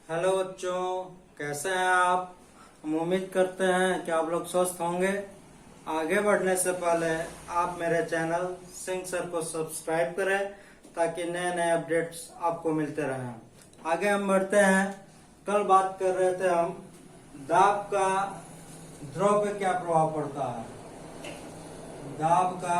Hello बच्चों, कैसे हैं आप। हम उम्मीद करते हैं कि आप लोग स्वस्थ होंगे। आगे बढ़ने से पहले आप मेरे चैनल सिंह सर को सब्सक्राइब करें ताकि नए नए अपडेट्स आपको मिलते रहें। आगे हम बढ़ते हैं। कल बात कर रहे थे हम दाब का द्रव पे क्या प्रभाव पड़ता है। दाब का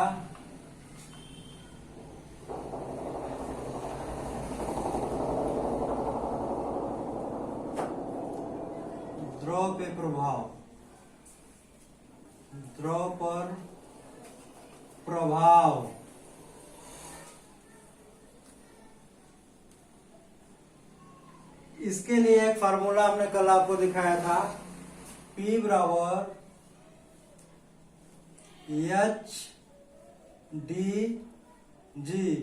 द्रव पे प्रभाव, द्रव पर प्रभाव। इसके लिए एक फार्मूला हमने कल आपको दिखाया था, P बराबर एच डी जी।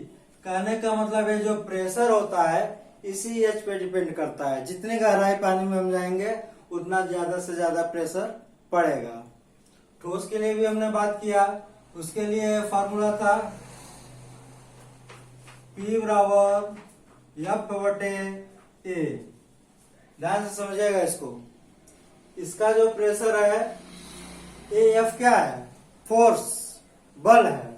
कहने का मतलब है जो प्रेशर होता है इसी एच पे डिपेंड करता है। जितनी गहराई पानी में हम जाएंगे उतना ज्यादा से ज्यादा प्रेशर पड़ेगा। ठोस के लिए भी हमने बात किया, उसके लिए फार्मूला था P बराबर एफ बटे ए। ध्यान से समझिएगा इसको। इसका जो प्रेशर है ए एफ क्या है, फोर्स, बल है।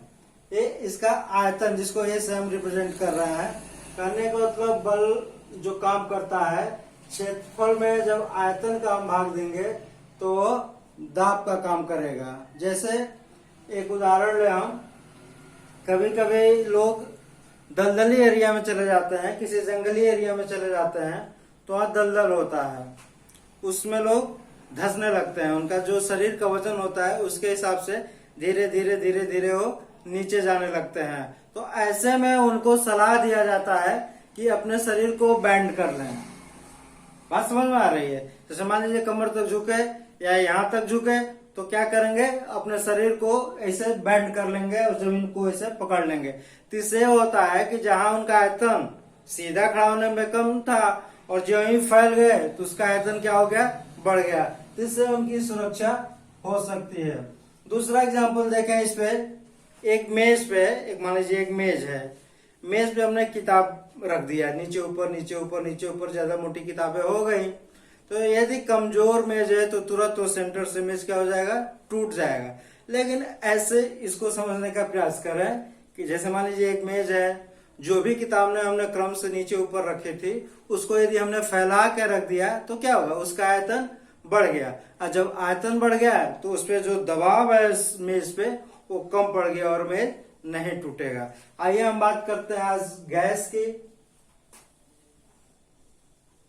ए इसका आयतन, जिसको ए से हम रिप्रेजेंट कर रहे हैं। करने का मतलब बल जो काम करता है, क्षेत्रफल में जब आयतन का हम भाग देंगे तो दाब का काम करेगा। जैसे एक उदाहरण ले हम, कभी कभी लोग दलदली एरिया में चले जाते हैं, किसी जंगली एरिया में चले जाते हैं तो वहाँ दलदल होता है, उसमें लोग धंसने लगते हैं। उनका जो शरीर का वजन होता है उसके हिसाब से धीरे धीरे धीरे धीरे वो नीचे जाने लगते हैं। तो ऐसे में उनको सलाह दिया जाता है कि अपने शरीर को बैंड कर लें। बात समझ में आ रही है। जैसे मान लीजिए कमर तक झुके या यहाँ तक झुके तो क्या करेंगे, अपने शरीर को ऐसे बैंड कर लेंगे और जमीन को ऐसे पकड़ लेंगे। तो इससे होता है कि जहां उनका आयतन सीधा खड़ा होने में कम था और जो ही फैल गए तो उसका आयतन क्या हो गया, बढ़ गया। तो इससे उनकी सुरक्षा हो सकती है। दूसरा एग्जाम्पल देखें इस पे, एक मेज पे, एक मान लीजिए एक मेज है, मेज पे हमने किताब रख दिया, नीचे ऊपर नीचे ऊपर नीचे ऊपर, ज्यादा मोटी किताबें हो गई। तो यदि कमजोर मेज है तो तुरंत वो सेंटर से मेज क्या हो जाएगा, टूट जाएगा। लेकिन ऐसे इसको समझने का प्रयास करें कि जैसे मान लीजिए एक मेज है, जो भी किताब ने हमने क्रम से नीचे ऊपर रखी थी उसको यदि हमने फैला के रख दिया तो क्या होगा, उसका आयतन बढ़ गया। और जब आयतन बढ़ गया तो उस पर जो दबाव है इस मेज पे वो कम पड़ गया और मेज नहीं टूटेगा। आइए हम बात करते हैं आज गैस की।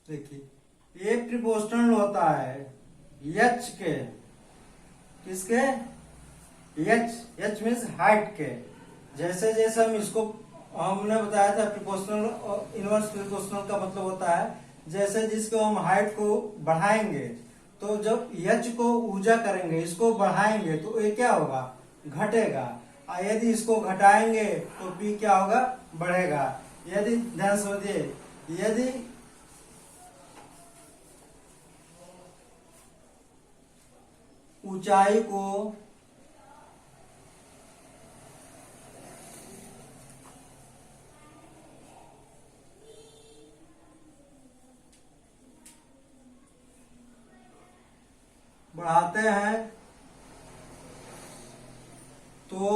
देखिए ये प्रिपोर्शनल होता है एच के, किसके, एच, एच मीन्स हाइट के। जैसे जैसे हम इसको हमने बताया था प्रिपोर्शनल और इनवर्स प्रिपोर्शनल का मतलब होता है जैसे जिसको हम हाइट को बढ़ाएंगे तो जब एच को ऊंचा करेंगे, इसको बढ़ाएंगे तो ये क्या होगा, घटेगा। और यदि इसको घटाएंगे तो पी क्या होगा, बढ़ेगा। यदि ध्यान समझिए, यदि ऊंचाई को बढ़ाते हैं तो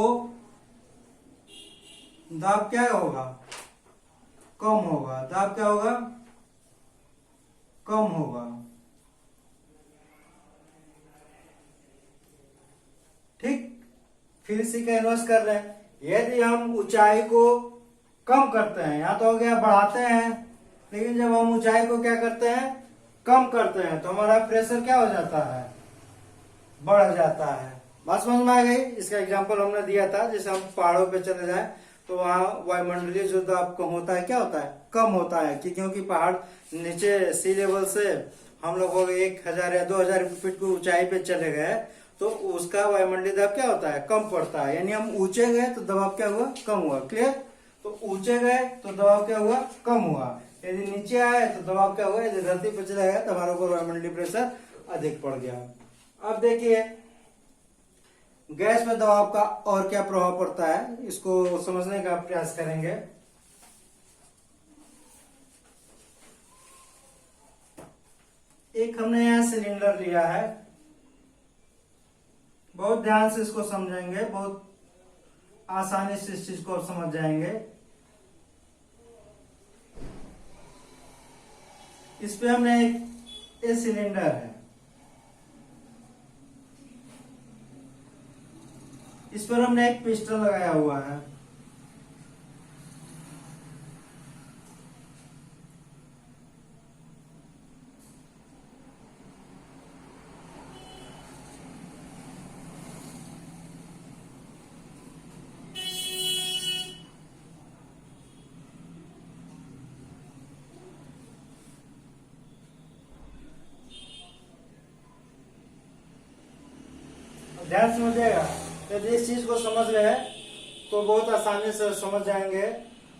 दाब क्या होगा, कम होगा। दाब क्या होगा, कम होगा। ठीक, फिर इसी का इन्वर्स कर रहे हैं। यदि हम ऊंचाई को कम करते हैं, यहाँ तो हो गया बढ़ाते हैं, लेकिन जब हम ऊंचाई को क्या करते हैं, कम करते हैं, तो हमारा प्रेशर क्या हो जाता है, बढ़ जाता है। बात समझ में आ गई। इसका एग्जांपल हमने दिया था, जैसे हम पहाड़ों पे चले जाएं तो वहाँ वायुमंडलीय जो दाब कम होता है, क्या होता है, कम होता है। क्योंकि पहाड़ नीचे सी लेवल से हम लोग 1000 या 2000 फीट की ऊंचाई पे चले गए तो उसका वायुमंडलीय दाब क्या होता है, कम पड़ता है। यानी हम ऊंचे गए तो दबाव क्या हुआ, कम हुआ। क्लियर। तो ऊंचे गए तो दबाव क्या हुआ, कम हुआ। यदि नीचे आए तो दबाव क्या हुआ, यदि धरती पर चला गया तो हमारे ऊपर वायुमंडलीय प्रेशर अधिक पड़ गया। अब देखिए गैस में दबाव का और क्या प्रभाव पड़ता है, इसको समझने का प्रयास करेंगे। एक हमने यहाँ सिलेंडर लिया है, बहुत ध्यान से इसको समझेंगे, बहुत आसानी से इस चीज को समझ जाएंगे। इस पे हमने एक सिलेंडर है, इस पर हमने एक पिस्टन लगाया हुआ है। ध्यान समझिएगा, यदि इस चीज को समझ रहे हैं तो बहुत आसानी से समझ जाएंगे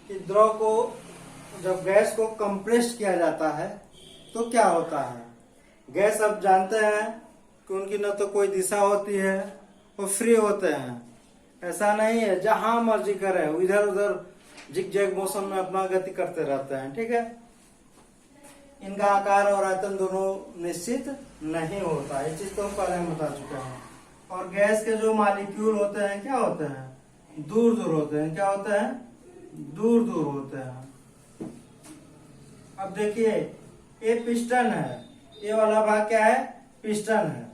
कि द्रव को, जब गैस को कंप्रेस किया जाता है तो क्या होता है। गैस आप जानते हैं कि उनकी न तो कोई दिशा होती है, वो फ्री होते हैं। ऐसा नहीं है जहां मर्जी करे इधर उधर जिग जैग मौसम में अपना गति करते रहते हैं, ठीक है। इनका आकार और आयतन दोनों निश्चित नहीं होता, ये चीज तो हम पहले बता चुके हैं। और गैस के जो मॉलिक्यूल होते हैं क्या होते हैं, दूर दूर होते हैं। क्या होते हैं, दूर दूर होते हैं। अब देखिए ये पिस्टन है, ये वाला भाग क्या है, पिस्टन है,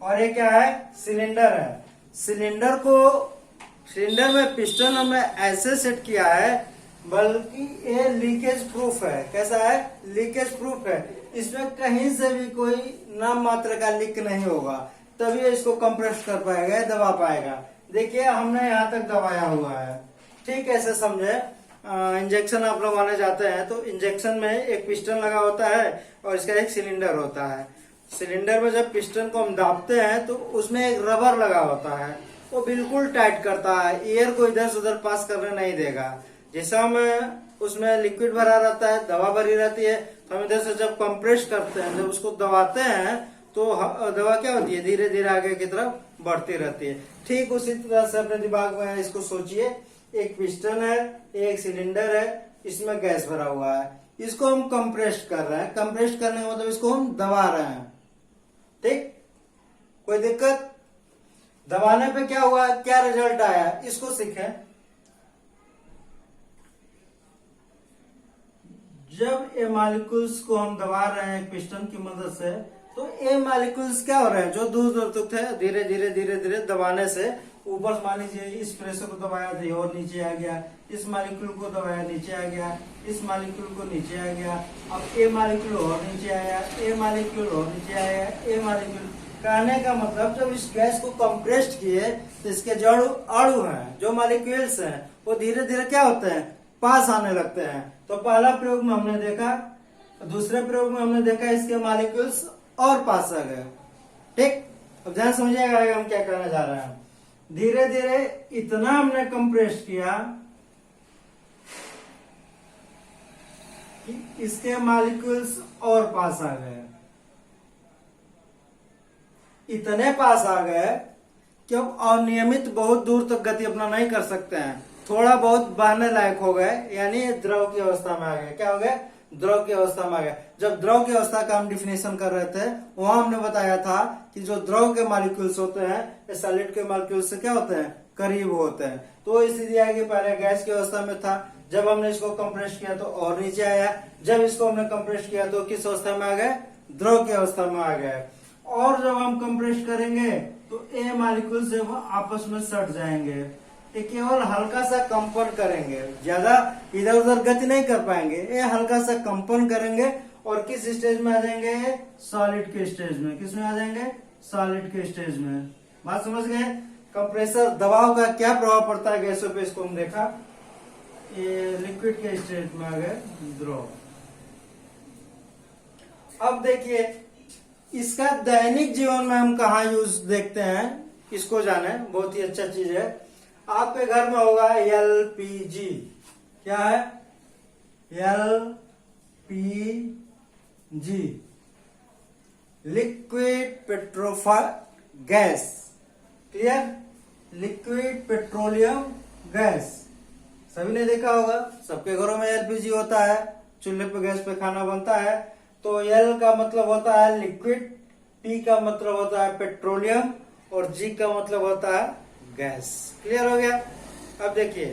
और ये क्या है, सिलेंडर है। सिलेंडर में पिस्टन हमने ऐसे सेट किया है बल्कि ये लीकेज प्रूफ है। कैसा है, लीकेज प्रूफ है। इसमें कहीं से भी कोई नाम मात्र का लीक नहीं होगा, तभी इसको कंप्रेस कर पाएगा, दबा पाएगा। देखिए हमने यहाँ तक दबाया हुआ है, ठीक है। ऐसे समझे, इंजेक्शन आप लगवाने जाते हैं तो इंजेक्शन में एक पिस्टन लगा होता है और इसका एक सिलेंडर होता है। सिलेंडर में जब पिस्टन को हम दाबते हैं तो उसमें एक रबर लगा होता है, वो बिल्कुल टाइट करता है, एयर को इधर से उधर पास करने नहीं देगा। जैसा हम उसमें लिक्विड भरा रहता है, दवा भरी रहती है, तो हम इधर से जब कंप्रेस करते हैं, जब उसको दबाते हैं तो दवा क्या होती है, धीरे धीरे आगे की तरफ बढ़ती रहती है। ठीक उसी तरह से अपने दिमाग में इसको सोचिए, एक पिस्टन है, एक सिलेंडर है, इसमें गैस भरा हुआ है, इसको हम कंप्रेस कर रहे हैं। कंप्रेस करने का मतलब इसको हम दबा रहे हैं, ठीक। कोई दिक्कत, दबाने पे क्या हुआ, क्या रिजल्ट आया, इसको सीखें। जब ये मॉलिक्यूल्स को हम दबा रहे हैं पिस्टन की मदद से, तो ये मॉलिक्यूल्स क्या हो रहे हैं, जो दूर दूर तक थे, धीरे धीरे धीरे धीरे दबाने से ऊपर, मान लीजिए इस प्रेशर को दबाया तो और नीचे आ गया, इस मॉलिक्यूल को दबाया नीचे आ गया, इस मॉलिक्यूल को नीचे आ गया, अब ये मॉलिक्यूल और नीचे आया, ये मॉलिक्यूल और नीचे आया, ये मॉलिक्यूल। कहने का मतलब जब इस गैस को कंप्रेस्ड किए तो इसके जो अणु हैं, जो मॉलिक्यूल्स हैं, वो धीरे धीरे क्या होते हैं, पास आने लगते हैं। तो पहला प्रयोग में हमने देखा, दूसरे प्रयोग में हमने देखा इसके मॉलिक्यूल्स और पास आ गए, ठीक। अब ध्यान समझिएगा हम क्या करने जा रहे हैं। धीरे धीरे इतना हमने कंप्रेस किया कि इसके मॉलिक्यूल्स और पास आ गए, इतने पास आ गए कि अब अनियमित बहुत दूर तक गति अपना नहीं कर सकते हैं, थोड़ा बहुत बहने लायक हो गए, यानी द्रव की अवस्था में आ गए। क्या हो गए, द्रव की अवस्था में आ गए। जब द्रव की अवस्था का हम डिफिनेशन कर रहे थे, वहां हमने बताया था कि जो द्रव के मॉलिक्यूल्स होते हैं सॉलिड के मॉलिक्यूल्स से क्या होते हैं, करीब होते हैं। तो स्थिति आएगी, पहले गैस की अवस्था में था, जब हमने इसको कंप्रेस किया तो और नीचे आया, जब इसको हमने कंप्रेस किया तो किस अवस्था में आ गए, द्रव की अवस्था में आ गए। और जब हम कंप्रेस करेंगे तो ये मॉलिक्यूल से वो आपस में सट जाएंगे, ये केवल हल्का सा कंपन करेंगे, ज्यादा इधर उधर गति नहीं कर पाएंगे, ये हल्का सा कंपन करेंगे और किस स्टेज में आ जाएंगे, सॉलिड के स्टेज में। किस में आ जाएंगे, सॉलिड के स्टेज में। बात समझ गए। कंप्रेसर दबाव का क्या प्रभाव पड़ता है गैसों पे, इसको हम देखा। ये लिक्विड के स्टेज में आ गए द्रव। अब देखिए इसका दैनिक जीवन में हम कहा यूज देखते हैं, इसको जाने, बहुत ही अच्छा चीज है। आपके घर में होगा एलपीजी। क्या है, LPG, liquid petroleum gas. Clear, liquid petroleum gas सभी ने देखा होगा, सबके घरों में एलपीजी होता है, चूल्हे पे गैस पे खाना बनता है। तो एल का मतलब होता है लिक्विड, पी का मतलब होता है पेट्रोलियम और जी का मतलब होता है गैस। क्लियर हो गया। अब देखिए,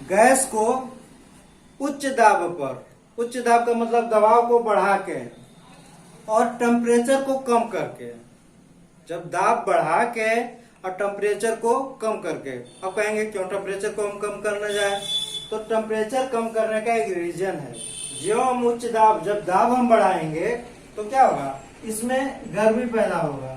गैस को उच्च दाब पर, उच्च दाब का मतलब दबाव को बढ़ा के और टेम्परेचर को कम करके, जब दाब बढ़ा के और टेम्परेचर को कम करके, अब कहेंगे क्यों टेम्परेचर को हम कम करने जाए, तो टेम्परेचर कम करने का एक रीजन है। जो हम उच्च दाब, जब दाब हम बढ़ाएंगे तो क्या होगा, इसमें गर्मी पैदा होगा।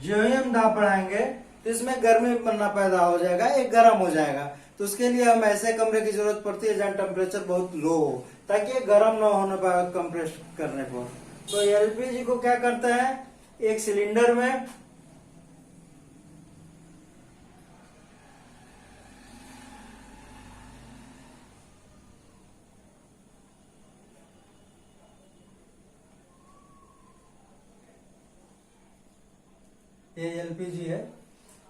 जो ही हम दाब बढ़ाएंगे तो इसमें गर्मी बनना पैदा हो जाएगा, एक गर्म हो जाएगा। तो उसके लिए हम ऐसे कमरे की जरूरत पड़ती है जहाँ टेम्परेचर बहुत लो हो, ताकि गर्म ना होने पाए कंप्रेस करने पर। तो एलपीजी को क्या करते हैं, एक सिलेंडर में ये एलपीजी है,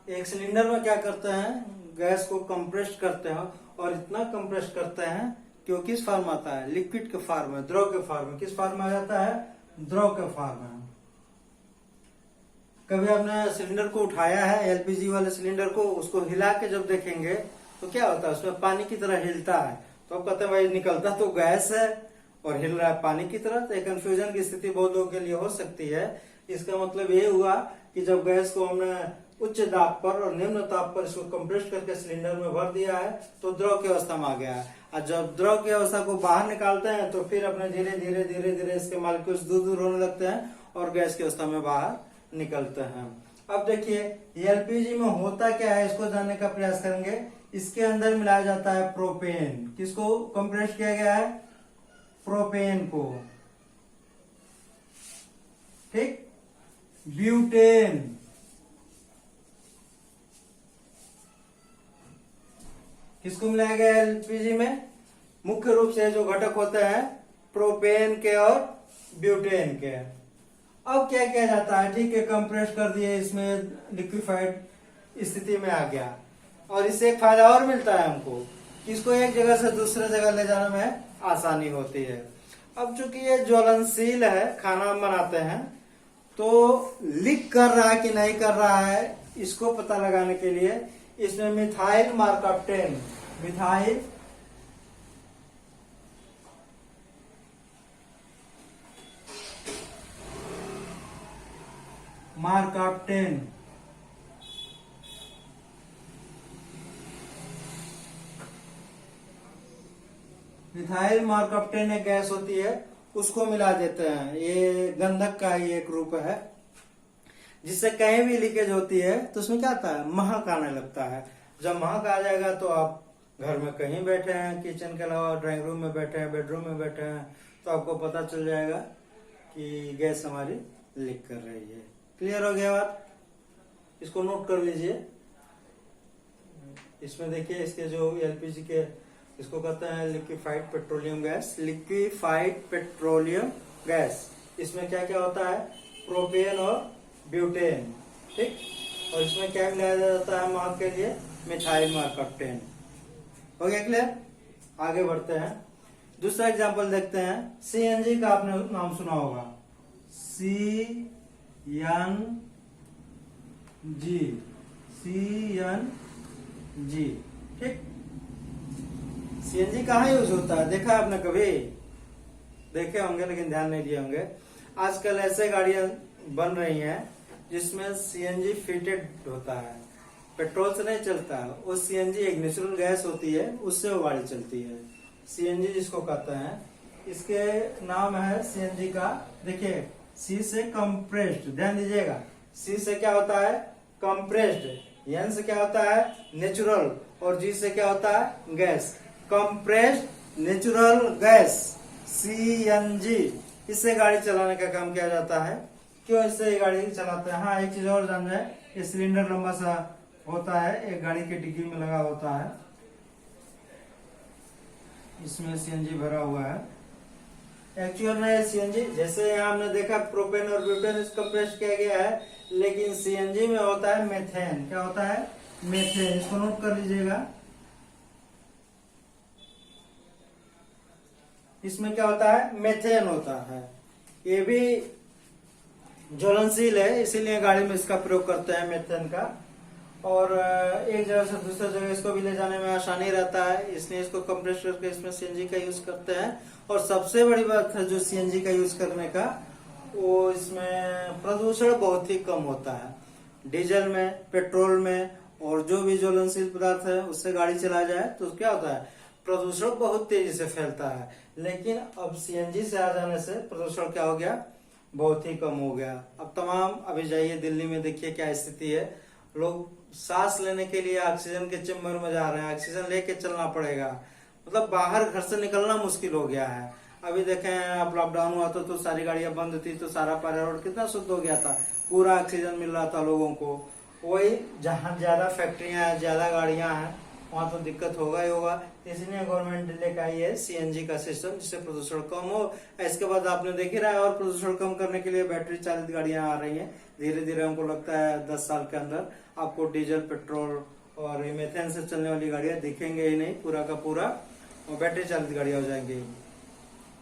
एक सिलेंडर में क्या करते हैं, गैस को कंप्रेस करते हैं और इतना कंप्रेस करते हैं कि वो किस फॉर्म आता है, लिक्विड के फॉर्म में, द्रव के फॉर्म में। किस फॉर्म में आ जाता है, द्रव के फॉर्म में। कभी आपने सिलेंडर को उठाया है, एलपीजी वाले सिलेंडर को, उसको हिला के जब देखेंगे तो क्या होता है, उसमें पानी की तरह हिलता है। तो आप कहते हैं भाई निकलता तो गैस है और हिल रहा है पानी की तरह। तो कंफ्यूजन की स्थिति बहुत लोगों के लिए हो सकती है। इसका मतलब ये हुआ कि जब गैस को हमने उच्च दाब पर और निम्न ताप पर इसको कंप्रेस करके सिलेंडर में भर दिया है तो द्रव की अवस्था में आ गया है। और जब द्रव की अवस्था को बाहर निकालते हैं तो फिर अपने धीरे धीरे धीरे धीरे इसके मॉलिक्यूल्स दूर दूर होने लगते हैं और गैस की अवस्था में बाहर निकलते हैं। अब देखिए एलपीजी में होता क्या है, इसको जानने का प्रयास करेंगे। इसके अंदर मिलाया जाता है प्रोपेन। किसको कंप्रेस किया गया है, प्रोपेन को, ठीक। ब्यूटेन, किसको मिलाया गया है एलपीजी में, मुख्य रूप से जो घटक होते हैं प्रोपेन के और ब्यूटेन के। अब क्या किया जाता है, ठीक है, कंप्रेस कर दिए, इसमें लिक्विफाइड स्थिति में आ गया। और इससे एक फायदा और मिलता है हमको कि इसको एक जगह से दूसरे जगह ले जाने में आसानी होती है। अब चूंकि ये ज्वलनशील है, खाना हम बनाते हैं, तो लीक कर रहा है कि नहीं कर रहा है, इसको पता लगाने के लिए इसमें मिथाइल मार्कप्टेन, मिथाइल मार्कप्टेन, मिथाइल मार्कप्टेन एक गैस होती है, उसको मिला देते हैं। ये गंधक का ही एक रूप है, जिससे कहीं भी लीकेज होती है तो उसमें क्या आता है, महक आने लगता है। जब महक आ जाएगा तो आप घर में कहीं बैठे हैं, किचन के अलावा ड्राइंग रूम में बैठे हैं, बेडरूम में बैठे हैं, तो आपको पता चल जाएगा कि गैस हमारी लीक कर रही है। क्लियर हो गया बात, इसको नोट कर लीजिए। इसमें देखिए इसके जो एलपीजी के, इसको कहते हैं liquefied petroleum gas, liquefied petroleum gas. इसमें क्या क्या होता है, प्रोपेन और ब्यूटेन, ठीक। और इसमें क्या मिलाया जाता है महक के लिए, मिथाइल मार्कप्टेन। हो गया क्लियर, आगे बढ़ते हैं। दूसरा एग्जांपल देखते हैं। सीएनजी का आपने नाम सुना होगा, सीएनजी, सीएनजी, ठीक। सीएनजी कहाँ यूज होता है, देखा आपने कभी, देखे होंगे लेकिन ध्यान नहीं दिए होंगे। आजकल ऐसे गाड़ियां बन रही हैं जिसमें सीएनजी फिटेड होता है, पेट्रोल से नहीं चलता है, वो सीएनजी एक नेचुरल गैस होती है, उससे वो गाड़ी चलती है। सीएनजी जिसको कहते हैं, इसके नाम है सीएनजी का, देखिए सी से कंप्रेस्ड, ध्यान दीजिएगा, सी से क्या होता है, कंप्रेस्ड, एन से क्या होता है, नेचुरल, और जी से क्या होता है, gas. Compressed natural gas, CNG. इससे गाड़ी चलाने का काम किया जाता है। क्यों इससे गाड़ी चलाते हैं, हाँ एक चीज और जान जाए, ये सिलेंडर लंबा सा होता है, एक गाड़ी के डिग्गी में लगा होता है, इसमें सीएनजी भरा हुआ है। एक्चुअल में सीएनजी, जैसे यहाँ हमने देखा प्रोपेन और ब्यूटेन कंप्रेस किया गया है, लेकिन सीएनजी में होता है मेथेन। क्या होता है, मेथेन। इसको नोट कर लीजिएगा। इसमें क्या होता है, मेथेन होता है। ये भी ज्वलनशील है, इसीलिए गाड़ी में इसका प्रयोग करते हैं मेथेन का। और एक जगह से दूसरे जगह इसको भी ले जाने में आसानी रहता है, इसलिए इसको कंप्रेस करके इसमें सीएनजी का यूज करते हैं। और सबसे बड़ी बात है जो सीएनजी का यूज करने का, वो इसमें प्रदूषण बहुत ही कम होता है। डीजल में, पेट्रोल में और जो भी ज्वलनशील पदार्थ है उससे गाड़ी चला जाए तो क्या होता है, प्रदूषण बहुत तेजी से फैलता है। लेकिन अब सीएनजी से आ जाने से प्रदूषण क्या हो गया, बहुत ही कम हो गया। अब तमाम, अभी जाइए दिल्ली में देखिए क्या स्थिति है, लोग सांस लेने के लिए ऑक्सीजन के चेम्बर में जा रहे हैं, ऑक्सीजन लेके चलना पड़ेगा, मतलब बाहर घर से निकलना मुश्किल हो गया है। अभी देखें आप, लॉकडाउन हुआ तो सारी गाड़ियां बंद थी, तो सारा पर्यावरण कितना शुद्ध हो गया था, पूरा ऑक्सीजन मिल रहा था लोगों को। वही जहाँ ज्यादा फैक्ट्रियां हैं, ज्यादा गाड़ियां हैं, वहां तो दिक्कत होगा ही होगा। इसलिए गवर्नमेंट लेकर आई है सीएनजी का सिस्टम, जिससे प्रदूषण कम हो। इसके बाद आपने देख ही रहा है, और प्रदूषण कम करने के लिए बैटरी चालित गाड़ियां आ रही हैं। धीरे धीरे हमको लगता है 10 साल के अंदर आपको डीजल, पेट्रोल और मेथेन से चलने वाली गाड़ियां दिखेंगे ही नहीं, पूरा का पूरा बैटरी चालित गाड़ियां हो जाएंगी।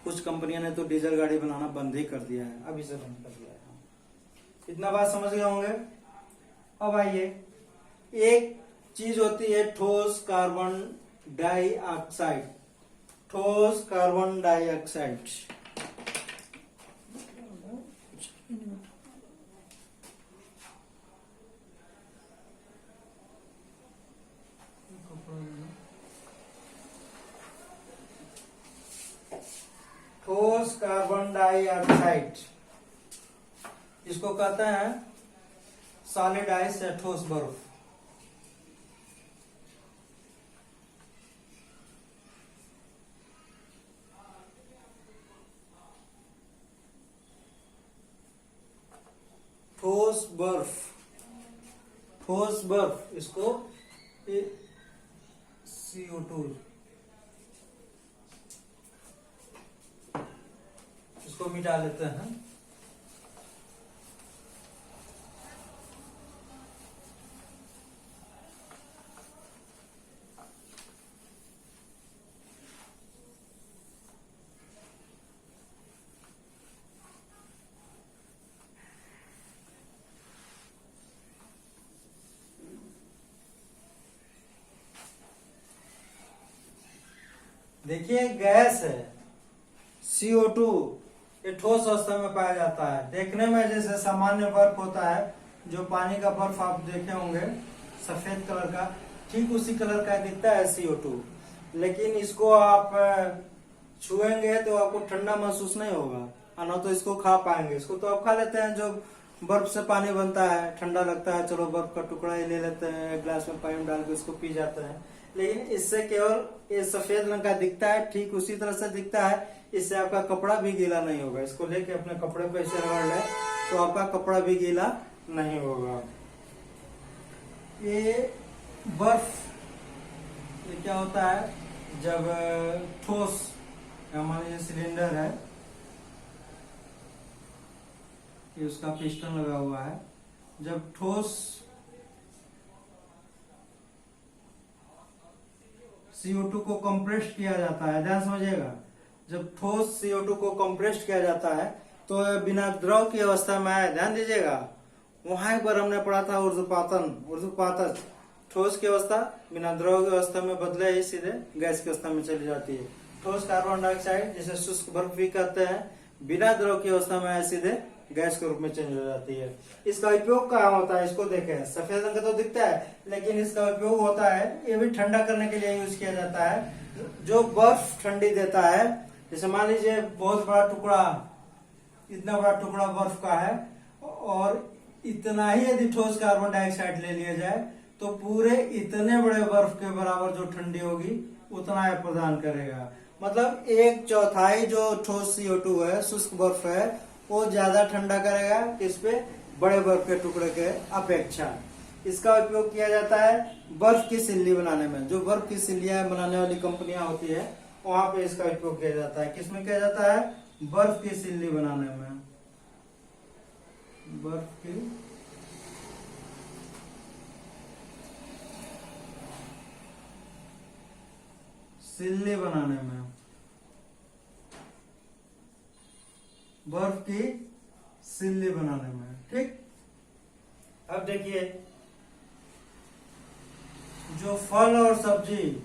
कुछ कंपनियों ने तो डीजल गाड़ी बनाना बंद ही कर दिया है, अभी से बंद कर दिया है। इतना बात समझ गए होंगे। अब आइए, एक चीज होती है ठोस कार्बन डाइऑक्साइड। ठोस कार्बन डाइऑक्साइड, ठोस कार्बन डाइऑक्साइड, इसको कहते हैं सॉलिड आइस या ठोस बर्फ। ठोस बर्फ, ठोस बर्फ, इसको CO2, इसको मिटा लेते हैं। देखिए गैस है CO2, ये ठोस अवस्था में पाया जाता है। देखने में जैसे सामान्य बर्फ होता है, जो पानी का बर्फ आप देखे होंगे सफेद कलर का, ठीक उसी कलर का दिखता है CO2। लेकिन इसको आप छुएंगे तो आपको ठंडा महसूस नहीं होगा, ना तो इसको खा पाएंगे। इसको तो आप खा लेते हैं, जो बर्फ से पानी बनता है, ठंडा लगता है, चलो बर्फ का टुकड़ा ही ले लेते हैं, एक गिलास में पानी डाल के उसको पी जाते हैं। लेकिन इससे केवल ये सफेद रंग का दिखता है, ठीक उसी तरह से दिखता है। इससे आपका कपड़ा भी गीला नहीं होगा। इसको लेके अपने कपड़े पे ऐसे रगड़ ले तो आपका कपड़ा भी गीला नहीं होगा। ये बर्फ, ये क्या होता है, जब ठोस, मान लीजिए सिलेंडर है, ये उसका पिस्टन लगा हुआ है, जब ठोस CO2 को कंप्रेस्ड किया जाता है, ध्यान समझिएगा, जब ठोस CO2 को कंप्रेस्ड किया जाता है तो बिना द्रव की अवस्था में आए, ध्यान दीजिएगा। वहां एक बार हमने पढ़ा था ऊर्ध्वपातन, ठोस की अवस्था बिना द्रव की अवस्था में बदले ही सीधे गैस की अवस्था में चली जाती है। ठोस कार्बन डाइऑक्साइड, जिसे शुष्क बर्फ भी कहते हैं, बिना द्रव की अवस्था में आए सीधे गैस के रूप में चेंज हो जाती है। इसका उपयोग कहाँ होता है, इसको देखें, सफेद रंग का तो दिखता है, लेकिन इसका उपयोग होता है, ये भी ठंडा करने के लिए यूज किया जाता है। जो बर्फ ठंडी देता है, जैसे मान लीजिए बहुत बड़ा टुकड़ा, इतना बड़ा टुकड़ा बर्फ का है, और इतना ही यदि ठोस कार्बन डाइऑक्साइड ले लिया जाए तो पूरे इतने बड़े बर्फ के बराबर जो ठंडी होगी उतना यह प्रदान करेगा। मतलब 1/4 जो ठोस CO2 है, शुष्क बर्फ है, वो ज्यादा ठंडा करेगा किस पे, बड़े बर्फ के टुकड़े के अपेक्षा। इसका उपयोग किया जाता है बर्फ की सिल्ली बनाने में। जो बर्फ की सिल्लियां बनाने वाली कंपनियां होती है, वहां पे इसका उपयोग किया जाता है। किसमें किया जाता है, बर्फ की सिल्ली बनाने में। बर्फ की सिल्ली बनाने में। बर्फ की सिल्ली बनाने में। ठीक, अब देखिए जो फल और सब्जी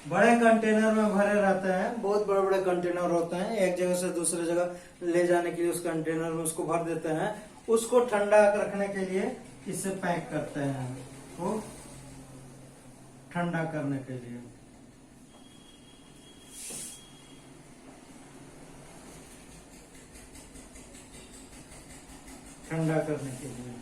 बड़े कंटेनर में भरे रहते हैं, बहुत बड़े बड़े कंटेनर होते हैं, एक जगह से दूसरे जगह ले जाने के लिए उस कंटेनर में उसको भर देते हैं, उसको ठंडा रखने के लिए इसे पैक करते हैं, वो ठंडा करने के लिए। ठंडा करने के लिए।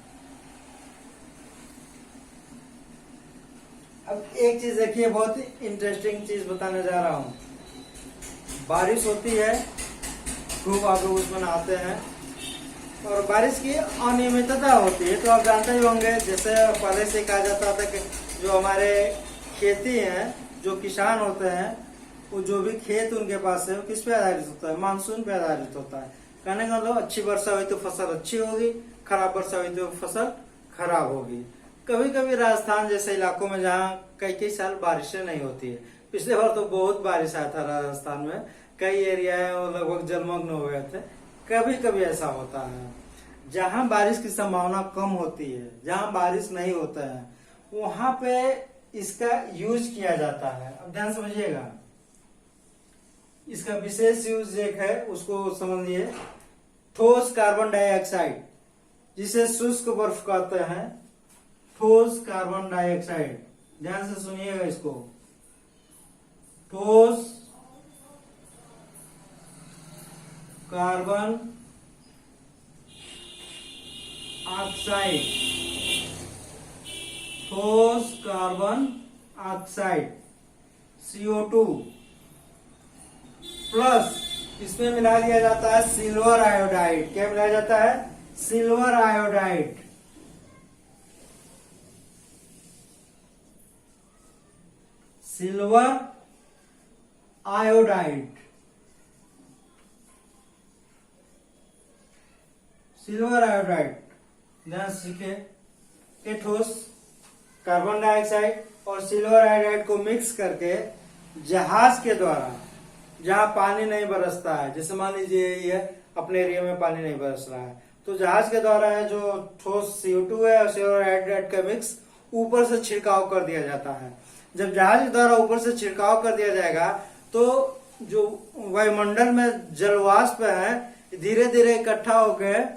अब एक चीज देखिए, बहुत ही इंटरेस्टिंग चीज बताने जा रहा हूँ। बारिश होती है, खूब आप लोग उसमें नहाते हैं, और बारिश की अनियमितता होती है, तो आप जानते ही होंगे, जैसे पहले से कहा जाता था कि जो हमारे खेती हैं, जो किसान होते हैं, वो जो भी खेत उनके पास है वो किस पे आधारित होता है? मानसून पे आधारित होता है। कहने का मतलब अच्छी वर्षा हुई तो फसल अच्छी होगी, खराब वर्षा हुई तो फसल खराब होगी। कभी कभी राजस्थान जैसे इलाकों में जहाँ कई कई साल बारिशें नहीं होती है, पिछले बार तो बहुत बारिश आया था राजस्थान में, कई एरिया है वो लगभग जलमग्न हो गए थे। कभी कभी ऐसा होता है, जहाँ बारिश की संभावना कम होती है, जहाँ बारिश नहीं होता है, वहां पे इसका यूज किया जाता है। अब ध्यान समझिएगा, इसका विशेष यूज एक है, उसको समझिए। ठोस कार्बन डाइऑक्साइड, जिसे शुष्क बर्फ कहते हैं, ठोस कार्बन डाइऑक्साइड, ध्यान से सुनिएगा इसको। ठोस कार्बन ऑक्साइड, ठोस कार्बन ऑक्साइड CO2 प्लस इसमें मिला दिया जाता है सिल्वर आयोडाइड। क्या मिलाया जाता है? Silver iodide. Silver iodide, silver iodide, ध्यान से सीखे। ठोस कार्बन डाइऑक्साइड और सिल्वर आयोडाइड को मिक्स करके जहाज के द्वारा, जहां पानी नहीं बरसता है, जैसे मान लीजिए ये अपने एरिया में पानी नहीं बरस रहा है, तो जहाज के द्वारा है जो ठोस CO2 है और सिल्वर आयोडाइड का मिक्स ऊपर से छिड़काव कर दिया जाता है। जब जहाज के द्वारा ऊपर से छिड़काव कर दिया जाएगा तो जो वायुमंडल में जल वाष्प है धीरे धीरे इकट्ठा होकर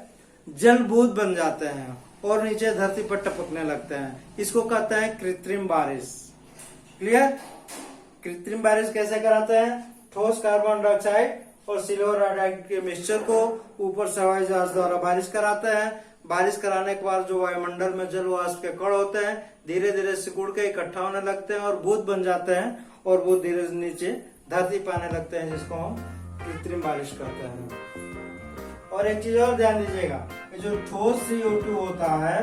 जल बूंद बन जाते हैं और नीचे धरती पर टपकने लगते हैं। इसको कहते हैं कृत्रिम बारिश। क्लियर? कृत्रिम बारिश कैसे कराते हैं? ठोस कार्बन डाइऑक्साइड और सिल्वर आयोडाइड के मिक्सचर को ऊपर से हवाई जहाज द्वारा बारिश कराते हैं। बारिश कराने के बाद जो वायुमंडल में जल वाष्प के कण होते हैं धीरे धीरे सिकुड़ के इकट्ठा होने लगते हैं और बूंद बन जाते हैं, और वो धीरे नीचे धरती पाने लगते हैं, जिसको हम कृत्रिम बारिश कहते हैं। और एक चीज और ध्यान दीजिएगा, जो ठोस CO2 होता है,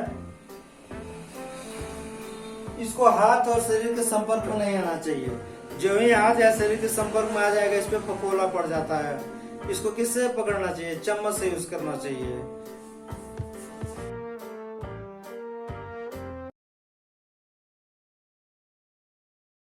इसको हाथ और शरीर के संपर्क में नहीं आना चाहिए। जो ही हाथ या शरीर के संपर्क में आ जाएगा, इस पे फफोला पड़ जाता है। इसको किससे पकड़ना चाहिए? चम्मच से यूज करना चाहिए।